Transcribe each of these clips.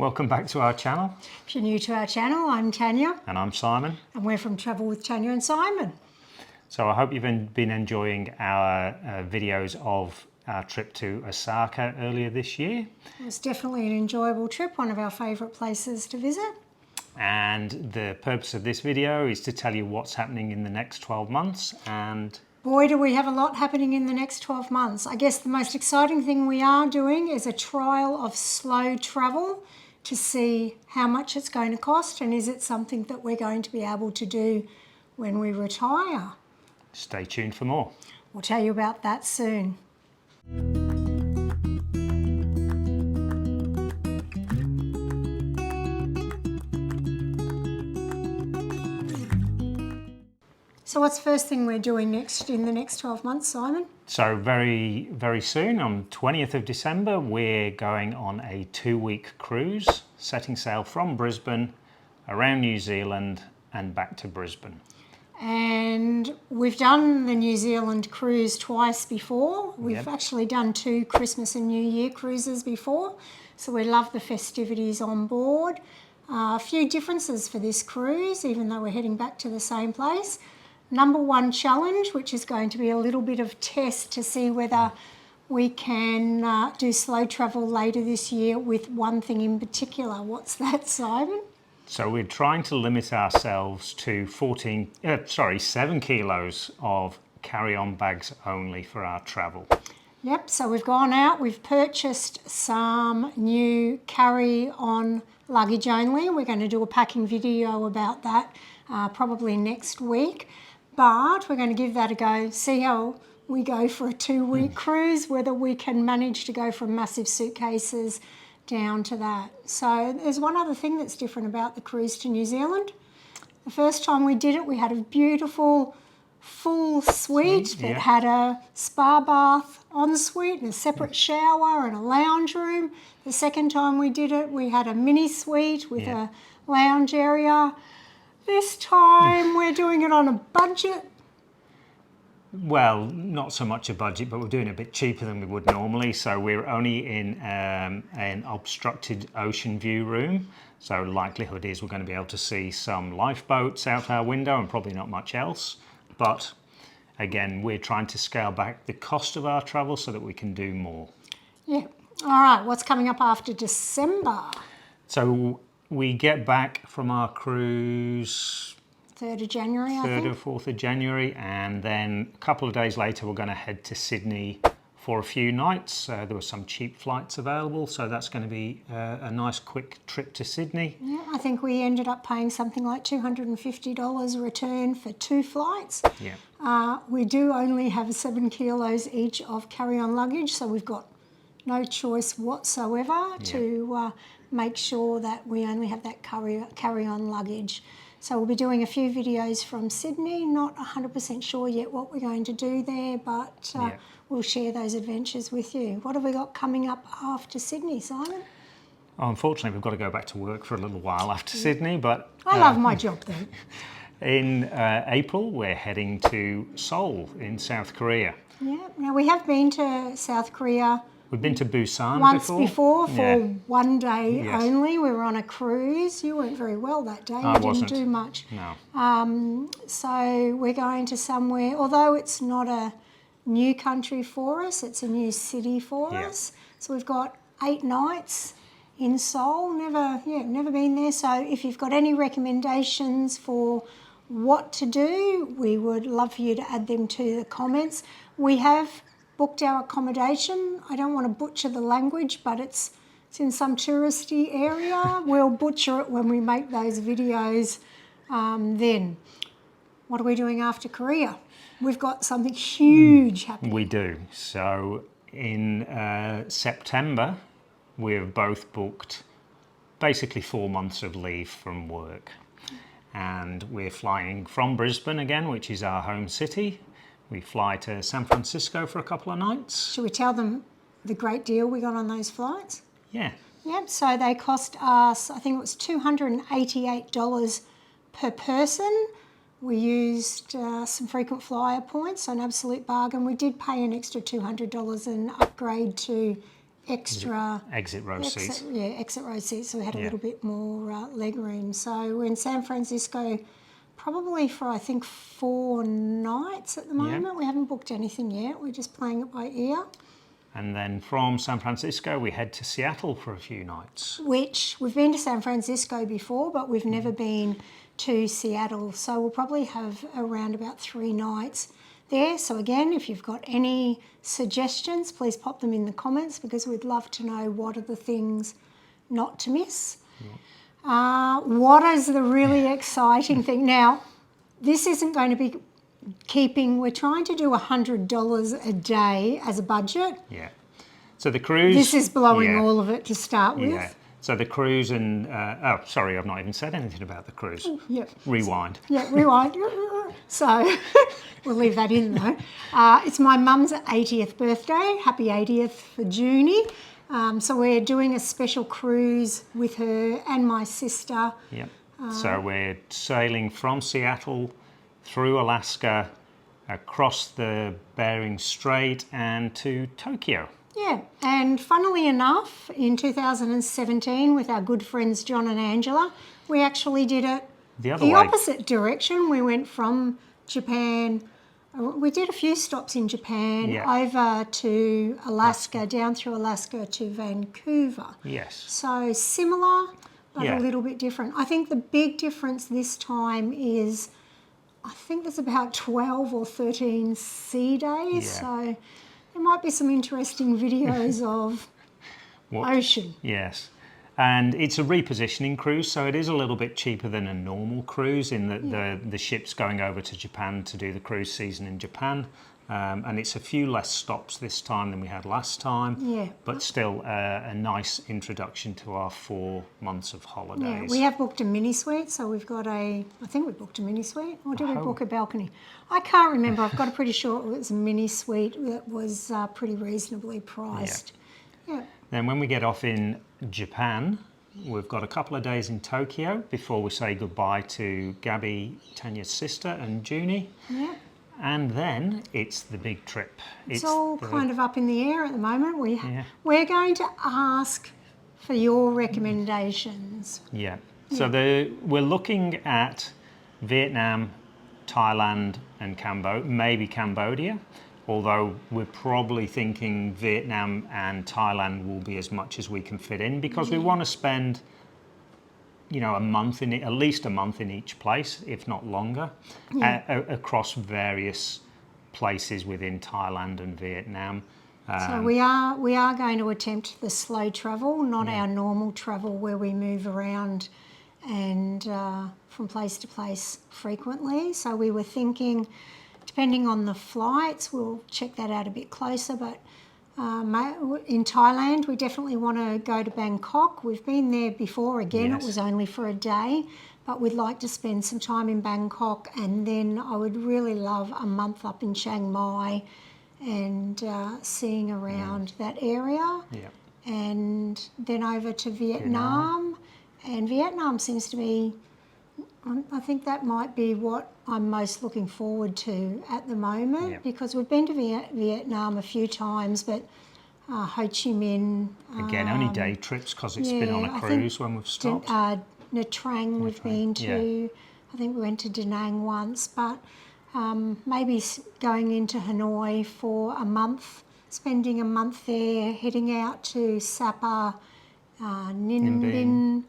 Welcome back to our channel. If you're new to our channel, I'm Tanya. And I'm Simon. And we're from Travel with Tanya and Simon. So I hope you've been enjoying our videos of our trip to Osaka earlier this year. It was definitely an enjoyable trip, one of our favourite places to visit. And the purpose of this video is to tell you what's happening in the next 12 months. And boy, do we have a lot happening in the next 12 months. I guess the most exciting thing we are doing is a trial of slow travel to see how much it's going to cost and is it something that we're going to be able to do when we retire. Stay tuned for more. We'll tell you about that soon. So what's the first thing we're doing in the next 12 months, Simon? So very, very soon, on 20th of December, we're going on a 2-week cruise, setting sail from Brisbane, around New Zealand and back to Brisbane. And we've done the New Zealand cruise twice before. We've actually done 2 Christmas and New Year cruises before. So we love the festivities on board. A few differences for this cruise, even though we're heading back to the same place. Number 1 challenge, which is going to be a little bit of test to see whether we can do slow travel later this year with one thing in particular. What's that, Simon? So we're trying to limit ourselves to 7 kilos of carry-on bags only for our travel. Yep, so we've gone out, we've purchased some new carry-on luggage only. We're going to do a packing video about that probably next week. But we're going to give that a go, see how we go for a 2-week cruise, whether we can manage to go from massive suitcases down to that. So there's one other thing that's different about the cruise to New Zealand. The first time we did it, we had a beautiful full suite that had a spa bath ensuite and a separate shower and a lounge room. The second time we did it, we had a mini suite with a lounge area. This time we're doing it on a budget. Well, not so much a budget, but we're doing it a bit cheaper than we would normally. So we're only in an obstructed ocean view room. So likelihood is we're going to be able to see some lifeboats out our window and probably not much else. But again, we're trying to scale back the cost of our travel so that we can do more. Yeah. All right, what's coming up after December? So we get back from our cruise 3rd of January, I think. 3rd or 4th of January, and then a couple of days later we're going to head to Sydney for a few nights. There were some cheap flights available, so that's going to be a nice quick trip to Sydney. Yeah, I think we ended up paying something like $250 a return for 2 flights. Yeah. We do only have 7 kilos each of carry-on luggage, so we've got no choice whatsoever to make sure that we only have that carry-on luggage. So we'll be doing a few videos from Sydney. Not 100% sure yet what we're going to do there, but we'll share those adventures with you. What have we got coming up after Sydney, Simon? Unfortunately, we've got to go back to work for a little while after Sydney, but I love my job though. In April, we're heading to Seoul in South Korea. Yeah, now we have been to South Korea. We've been to Busan once before for 1 day Yes. only. We were on a cruise. You weren't very well that day. I You didn't do much. No. So we're going to somewhere, although it's not a new country for us, it's a new city for us. So we've got 8 nights in Seoul. Never been there. So if you've got any recommendations for what to do, we would love for you to add them to the comments. We have booked our accommodation. I don't want to butcher the language, but it's in some touristy area. We'll butcher it when we make those videos then. What are we doing after Korea? We've got something huge happening. We do. So in September, we've both booked basically 4 months of leave from work. And we're flying from Brisbane again, which is our home city. We fly to San Francisco for a couple of nights. Should we tell them the great deal we got on those flights? Yeah. Yep, so they cost us, I think it was $288 per person. We used some frequent flyer points, so an absolute bargain. We did pay an extra $200 and upgrade to extra exit row seats. exit row seats, so we had a Yeah. little bit more leg room. So we're in San Francisco probably for, I think, 4 nights at the moment. We haven't booked anything yet. We're just playing it by ear. And then from San Francisco, we head to Seattle for a few nights. Which we've been to San Francisco before, but we've never been to Seattle. So we'll probably have around about 3 nights there. So again, if you've got any suggestions, please pop them in the comments because we'd love to know what are the things not to miss. What is the really exciting thing? Now, this isn't going to be we're trying to do $100 a day as a budget. Yeah. So the cruise... This is blowing all of it to start with. Yeah. So the cruise and... oh, sorry, I've not even said anything about the cruise. Yep. Rewind. Yeah, rewind. So we'll leave that in though. It's my mum's 80th birthday. Happy 80th for Junie. So we're doing a special cruise with her and my sister. Yep. So we're sailing from Seattle through Alaska, across the Bering Strait and to Tokyo. Yeah, and funnily enough, in 2017 with our good friends John and Angela, we actually did it The other the way. opposite direction. We went from Japan, we did a few stops in Japan, over to Alaska, down through Alaska to Vancouver. Yes. So similar, but a little bit different. I think the big difference this time is, I think there's about 12 or 13 sea days. Yeah. So there might be some interesting videos of ocean. Yes. And it's a repositioning cruise, so it is a little bit cheaper than a normal cruise in that the ship's going over to Japan to do the cruise season in Japan. And it's a few less stops this time than we had last time. Yeah. But still a nice introduction to our 4 months of holidays. Yeah, we have booked a mini suite, so we've got I think we booked a mini suite, or did we book a balcony? I can't remember. I've got a pretty sure it was a mini suite that was pretty reasonably priced. Yeah. Then when we get off in Japan, we've got a couple of days in Tokyo before we say goodbye to Gabby, Tanya's sister, and Junie. Yeah. And then it's the big trip. It's all kind of up in the air at the moment. Yeah. We're going to ask for your recommendations. Yeah. So we're looking at Vietnam, Thailand, and maybe Cambodia. Although we're probably thinking Vietnam and Thailand will be as much as we can fit in because we want to spend, a month at least a month in each place, if not longer, across various places within Thailand and Vietnam. So we are going to attempt the slow travel, not our normal travel where we move around and from place to place frequently. So we were thinking, depending on the flights, we'll check that out a bit closer, but in Thailand, we definitely want to go to Bangkok. We've been there before. Again, It was only for a day, but we'd like to spend some time in Bangkok, and then I would really love a month up in Chiang Mai and seeing around that area. Yeah. And then over to Vietnam. And Vietnam seems to be, I think that might be what I'm most looking forward to at the moment because we've been to Vietnam a few times, but Ho Chi Minh. Again, only day trips because it's been on a cruise when we've stopped. Nha Trang we've been to. I think we went to Da Nang once, but maybe going into Hanoi for a month, spending a month there, heading out to Sapa, Ninh Binh,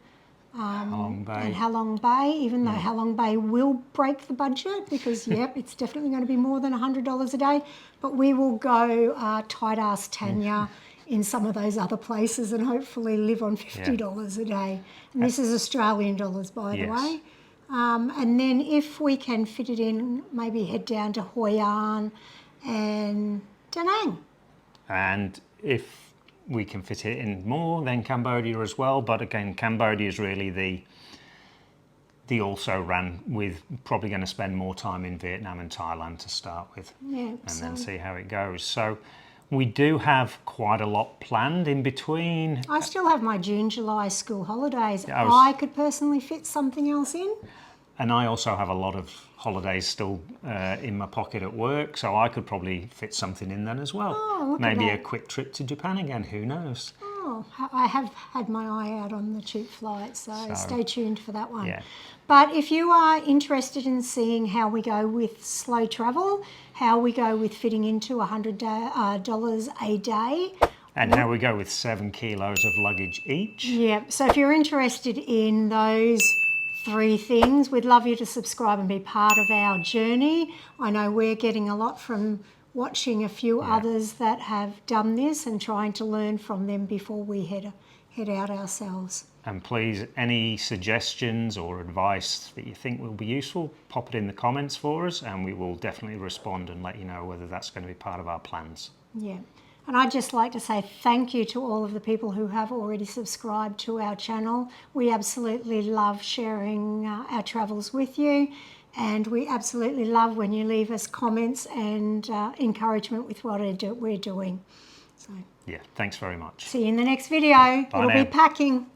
Halong Bay. and Halong Bay, even though Halong Bay will break the budget because, it's definitely going to be more than $100 a day. But we will go tight ass Tanya in some of those other places and hopefully live on $50 a day. And this is Australian dollars, by the way. And then if we can fit it in, maybe head down to Hoi An and Da Nang. And if we can fit it in more, then Cambodia as well. But again, Cambodia is really the also ran with probably going to spend more time in Vietnam and Thailand to start with, and then see how it goes. So we do have quite a lot planned in between. I still have my June, July school holidays. I could personally fit something else in. And I also have a lot of holidays still in my pocket at work, so I could probably fit something in then as well. Oh, look at Maybe a that. quick trip to Japan again, who knows? Oh, I have had my eye out on the cheap flights, so stay tuned for that one. Yeah. But if you are interested in seeing how we go with slow travel, how we go with fitting into $100 a day, And how we go with 7 kilos of luggage each. yeah, so if you're interested in those 3 things, we'd love you to subscribe and be part of our journey. I know we're getting a lot from watching a few others that have done this and trying to learn from them before we head out ourselves. And please, any suggestions or advice that you think will be useful, pop it in the comments for us and we will definitely respond and let you know whether that's going to be part of our plans. Yeah. And I'd just like to say thank you to all of the people who have already subscribed to our channel. We absolutely love sharing our travels with you, and we absolutely love when you leave us comments and encouragement with what we're doing. So, Yeah, thanks very much. see you in the next video. It'll now. be packing.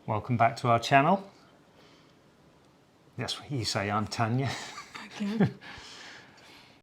Welcome back to our channel. That's what you say, I'm Tanya. Okay.